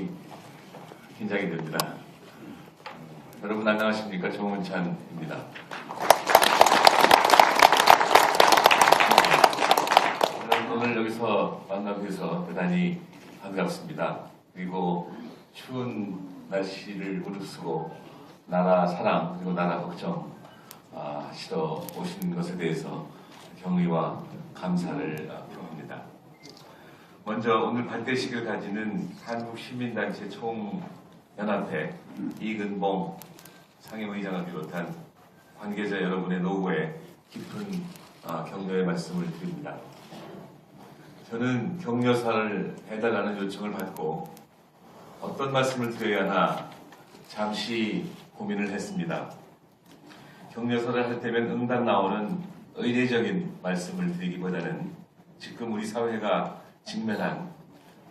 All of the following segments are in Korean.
굉장히 긴장이 됩니다. 여러분 안녕하십니까? 정은찬입니다. 오늘 여기서 만나게 돼서 대단히 반갑습니다. 그리고 추운 날씨를 무릅쓰고 나라 사랑 그리고 나라 걱정 하시러 오신 것에 대해서 경의와 감사를 표합니다. 먼저 오늘 발대식을 가지는 한국시민단체 총연합회 이근봉 상임의장을 비롯한 관계자 여러분의 노고에 깊은 격려의 말씀을 드립니다. 저는 격려사를 해달라는 요청을 받고 어떤 말씀을 드려야 하나 잠시 고민을 했습니다. 격려사를 할 때면 응당 나오는 의례적인 말씀을 드리기보다는 지금 우리 사회가 직면한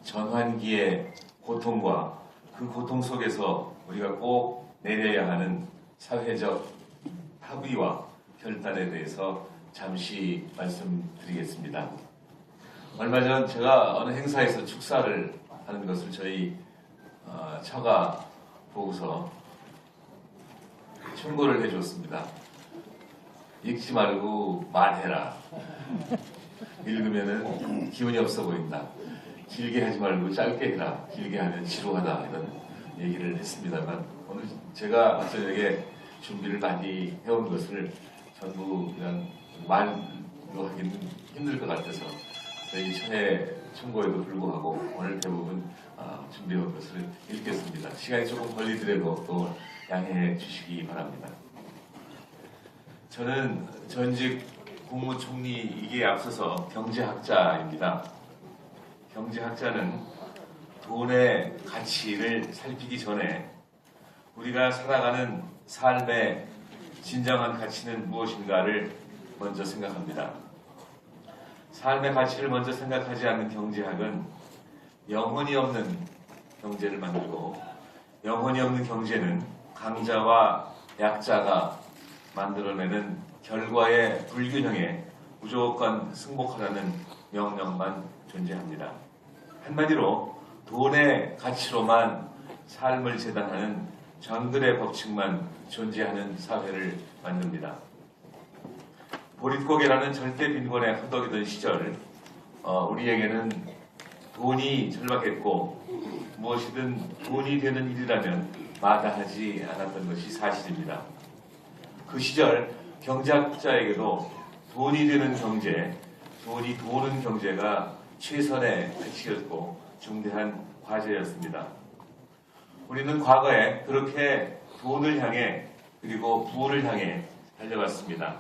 전환기의 고통과 그 고통 속에서 우리가 꼭 내려야 하는 사회적 합의와 결단에 대해서 잠시 말씀드리겠습니다. 얼마 전 제가 어느 행사에서 축사를 하는 것을 저희 처가 보고서 충고를 해줬습니다. 읽지 말고 말해라. 읽으면은 기운이 없어 보인다. 길게 하지 말고 짧게 해라. 길게 하면 지루하다. 이런 얘기를 했습니다만 오늘 제가 저녁에 준비를 많이 해온 것을 전부 그냥 말로 하기는 힘들 것 같아서 저희 처의 충고에도 불구하고 오늘 대부분 준비해온 것을 읽겠습니다. 시간이 조금 걸리더라도 또 양해해 주시기 바랍니다. 저는 전직 국무총리이기에 앞서서 경제학자입니다. 경제학자는 돈의 가치를 살피기 전에 우리가 살아가는 삶의 진정한 가치는 무엇인가를 먼저 생각합니다. 삶의 가치를 먼저 생각하지 않는 경제학은 영혼이 없는 경제를 만들고 영혼이 없는 경제는 강자와 약자가 만들어내는 결과의 불균형에 무조건 승복하라는 명령만 존재합니다. 한마디로 돈의 가치로만 삶을 재단하는 정글의 법칙만 존재하는 사회를 만듭니다. 보릿고개라는 절대 빈곤에 허덕이던 시절 우리에게는 돈이 절박했고 무엇이든 돈이 되는 일이라면 마다하지 않았던 것이 사실입니다. 그 시절 경제학자에게도 돈이 되는 경제, 돈이 도는 경제가 최선의 가치였고 중대한 과제였습니다. 우리는 과거에 그렇게 돈을 향해 그리고 부를 향해 달려왔습니다.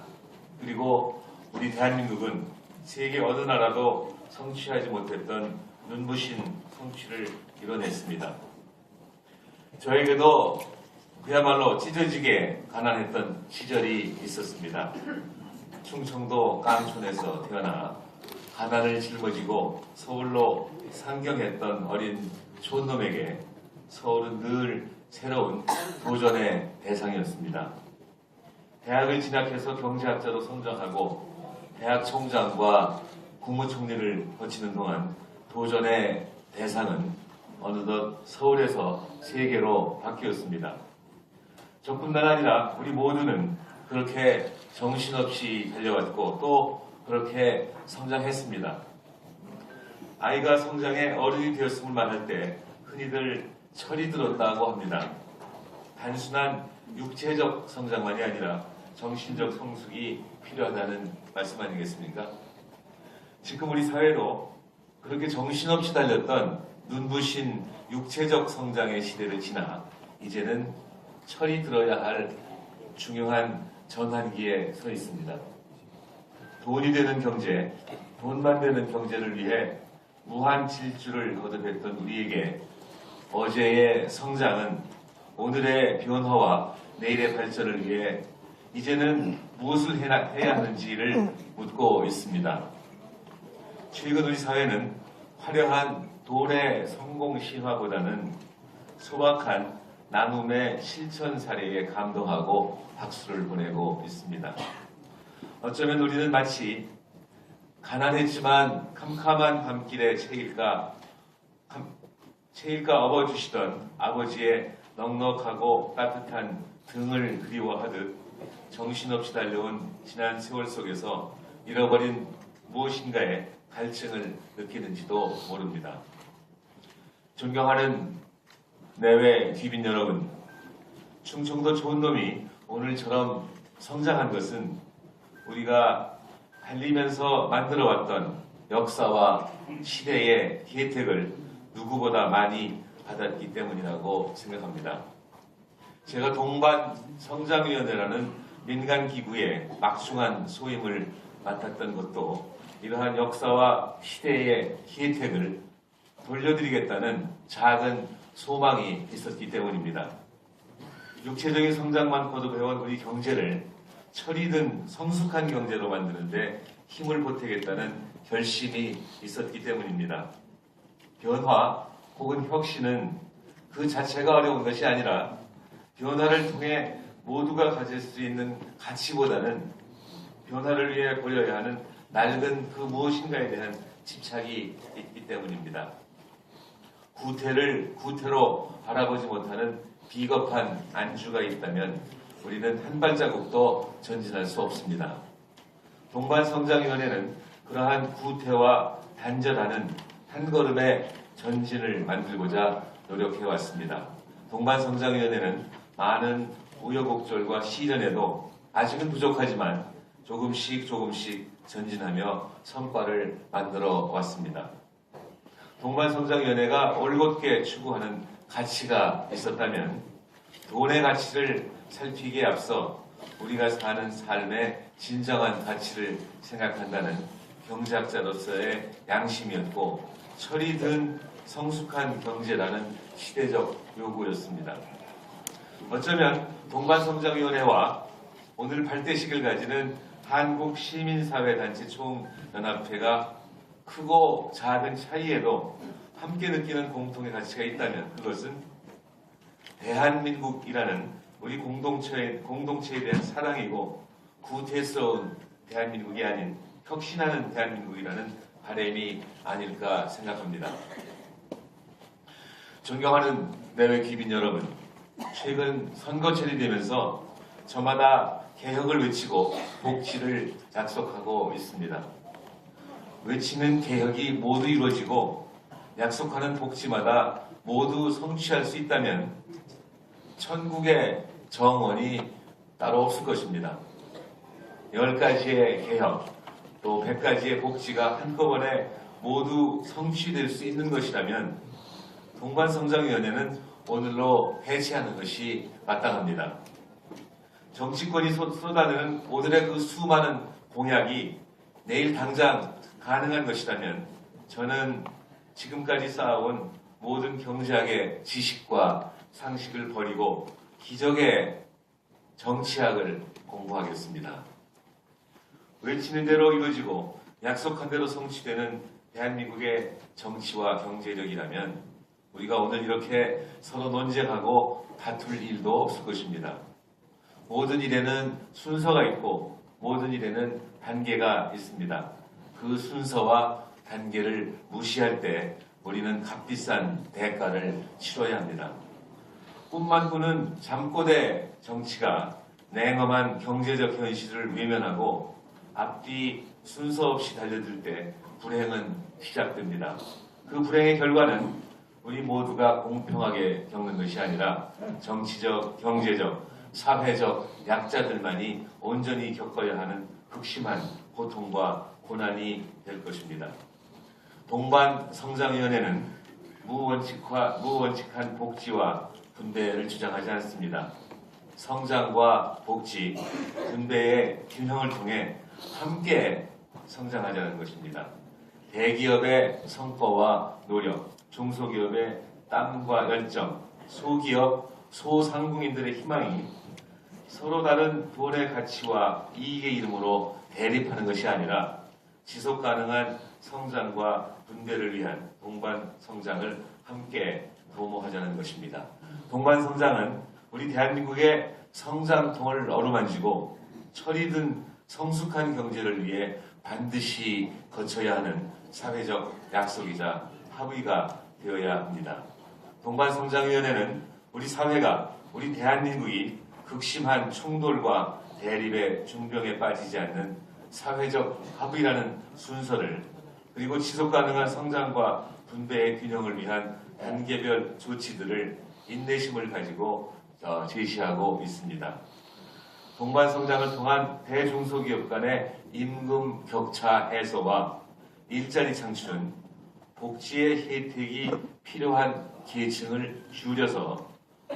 그리고 우리 대한민국은 세계 어느 나라도 성취하지 못했던 눈부신 성취를 이뤄냈습니다. 저에게도 그야말로 찢어지게 가난했던 시절이 있었습니다. 충청도 깡촌에서 태어나 가난을 짊어지고 서울로 상경했던 어린 촌놈에게 서울은 늘 새로운 도전의 대상이었습니다. 대학을 진학해서 경제학자로 성장하고 대학 총장과 국무총리를 거치는 동안 도전의 대상은 어느덧 서울에서 세계로 바뀌었습니다. 저뿐만 아니라 우리 모두는 그렇게 정신없이 달려왔고 또 그렇게 성장했습니다. 아이가 성장해 어른이 되었음을 말할 때 흔히들 철이 들었다고 합니다. 단순한 육체적 성장만이 아니라 정신적 성숙이 필요하다는 말씀 아니겠습니까? 지금 우리 사회도 그렇게 정신없이 달렸던 눈부신 육체적 성장의 시대를 지나 이제는 철이 들어야 할 중요한 전환기에 서 있습니다. 돈이 되는 경제, 돈만 되는 경제를 위해 무한 질주를 거듭했던 우리에게 어제의 성장은 오늘의 변화와 내일의 발전을 위해 이제는 무엇을 해야 하는지를 묻고 있습니다. 최근 우리 사회는 화려한 돈의 성공 신화보다는 소박한 나눔의 실천 사례에 감동하고 박수를 보내고 있습니다. 어쩌면 우리는 마치 가난했지만 캄캄한 밤길의 책일가 체일가 업어주시던 아버지의 넉넉하고 따뜻한 등을 그리워하듯 정신없이 달려온 지난 세월 속에서 잃어버린 무엇인가의 갈증을 느끼는지도 모릅니다. 존경하는 내외 귀빈 여러분, 충청도 좋은 놈이 오늘처럼 성장한 것은 우리가 달리면서 만들어왔던 역사와 시대의 혜택을 누구보다 많이 받았기 때문이라고 생각합니다. 제가 동반성장위원회라는 민간기구의 막중한 소임을 맡았던 것도 이러한 역사와 시대의 혜택을 돌려드리겠다는 작은 소망이 있었기 때문입니다. 육체적인 성장만 거듭해온 우리 경제를 철이든 성숙한 경제로 만드는데 힘을 보태겠다는 결심이 있었기 때문입니다. 변화 혹은 혁신은 그 자체가 어려운 것이 아니라 변화를 통해 모두가 가질 수 있는 가치보다는 변화를 위해 버려야 하는 낡은 그 무엇인가에 대한 집착이 있기 때문입니다. 구태를 구태로 바라보지 못하는 비겁한 안주가 있다면 우리는 한 발자국도 전진할 수 없습니다. 동반성장위원회는 그러한 구태와 단절하는 한 걸음의 전진을 만들고자 노력해왔습니다. 동반성장위원회는 많은 우여곡절과 시련에도 아직은 부족하지만 조금씩 전진하며 성과를 만들어 왔습니다. 동반성장위원회가 올곧게 추구하는 가치가 있었다면 돈의 가치를 살피기에 앞서 우리가 사는 삶의 진정한 가치를 생각한다는 경제학자로서의 양심이었고 철이 든 성숙한 경제라는 시대적 요구였습니다. 어쩌면 동반성장위원회와 오늘 발대식을 가지는 한국시민사회단체 총연합회가 크고 작은 차이에도 함께 느끼는 공통의 가치가 있다면 그것은 대한민국이라는 우리 공동체에 대한 사랑이고 구태스러운 대한민국이 아닌 혁신하는 대한민국이라는 바람이 아닐까 생각합니다. 존경하는 내외 귀빈 여러분, 최근 선거철이 되면서 저마다 개혁을 외치고 복지를 약속하고 있습니다. 외치는 개혁이 모두 이루어지고 약속하는 복지마다 모두 성취할 수 있다면 천국의 정원이 따로 없을 것입니다. 10가지의 개혁, 또 100가지의 복지가 한꺼번에 모두 성취될 수 있는 것이라면 동반성장위원회는 오늘로 해체하는 것이 마땅합니다. 정치권이 쏟아내는 오늘의 그 수많은 공약이 내일 당장 가능한 것이라면 저는 지금까지 쌓아온 모든 경제학의 지식과 상식을 버리고 기적의 정치학을 공부하겠습니다. 외치는 대로 이루어지고 약속한 대로 성취되는 대한민국의 정치와 경제력이라면 우리가 오늘 이렇게 서로 논쟁하고 다툴 일도 없을 것입니다. 모든 일에는 순서가 있고 모든 일에는 단계가 있습니다. 그 순서와 단계를 무시할 때 우리는 값비싼 대가를 치러야 합니다. 꿈만 꾸는 잠꼬대 정치가 냉엄한 경제적 현실을 외면하고 앞뒤 순서 없이 달려들 때 불행은 시작됩니다. 그 불행의 결과는 우리 모두가 공평하게 겪는 것이 아니라 정치적, 경제적, 사회적 약자들만이 온전히 겪어야 하는 극심한 고통과 고난이 될 것입니다. 동반성장위원회는 무원칙한 복지와 분배를 주장하지 않습니다. 성장과 복지, 분배의 균형을 통해 함께 성장하자는 것입니다. 대기업의 성과와 노력, 중소기업의 땀과 열정, 소기업, 소상공인들의 희망이 서로 다른 돈의 가치와 이익의 이름으로 대립하는 것이 아니라 지속 가능한 성장과 분배를 위한 동반 성장을 함께 도모하자는 것입니다. 동반 성장은 우리 대한민국의 성장통을 어루만지고 철이 든 성숙한 경제를 위해 반드시 거쳐야 하는 사회적 약속이자 합의가 되어야 합니다. 동반성장위원회는 우리 사회가, 우리 대한민국이 극심한 충돌과 대립의 중병에 빠지지 않는 사회적 합의라는 순서를, 그리고 지속가능한 성장과 분배의 균형을 위한 단계별 조치들을 인내심을 가지고 제시하고 있습니다. 동반성장을 통한 대중소기업 간의 임금 격차 해소와 일자리 창출은 복지의 혜택이 필요한 계층을 줄여서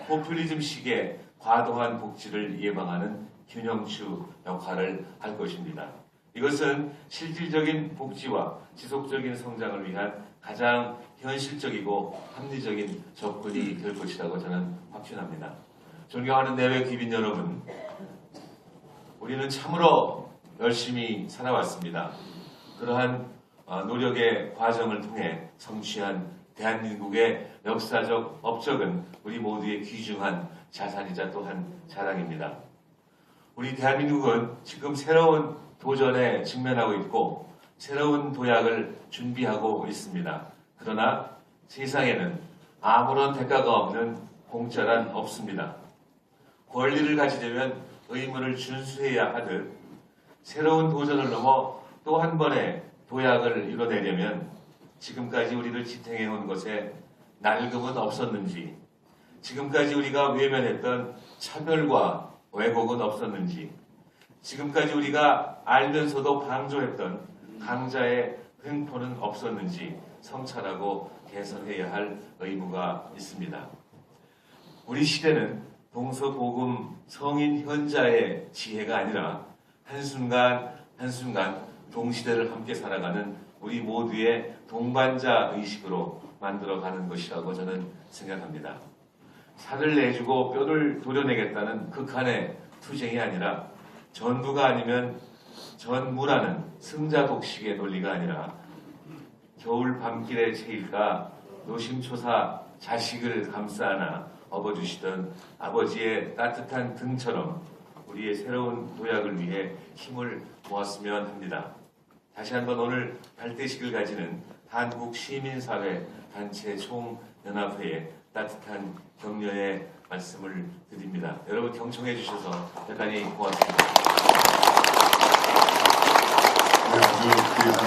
포퓰리즘식의 과도한 복지를 예방하는 균형추 역할을 할 것입니다. 이것은 실질적인 복지와 지속적인 성장을 위한 가장 현실적이고 합리적인 접근이 될 것이라고 저는 확신합니다. 존경하는 내외 귀빈 여러분, 우리는 참으로 열심히 살아왔습니다. 그러한 노력의 과정을 통해 성취한 대한민국의 역사적 업적은 우리 모두의 귀중한 자산이자 또한 자랑입니다. 우리 대한민국은 지금 새로운 도전에 직면하고 있고 새로운 도약을 준비하고 있습니다. 그러나 세상에는 아무런 대가가 없는 공짜란 없습니다. 권리를 가지려면 의무를 준수해야 하듯 새로운 도전을 넘어 또 한 번의 도약을 이뤄내려면 지금까지 우리를 지탱해온 것에 낡음은 없었는지, 지금까지 우리가 외면했던 차별과 왜곡은 없었는지, 지금까지 우리가 알면서도 방조했던 강자의 횡포는 없었는지 성찰하고 개선해야 할 의무가 있습니다. 우리 시대는 동서고금 성인 현자의 지혜가 아니라 한순간 한순간 동시대를 함께 살아가는 우리 모두의 동반자 의식으로 만들어가는 것이라고 저는 생각합니다. 살을 내주고 뼈를 도려내겠다는 극한의 투쟁이 아니라 전부가 아니면 전무라는 승자독식의 논리가 아니라 겨울 밤길의 채일가 노심초사 자식을 감싸 안아 업어주시던 아버지의 따뜻한 등처럼 우리의 새로운 도약을 위해 힘을 모았으면 합니다. 다시 한번 오늘 발대식을 가지는 한국시민사회 단체 총연합회에 따뜻한 격려의 말씀을 드립니다. 여러분 경청해 주셔서 대단히 고맙습니다. 네, 아주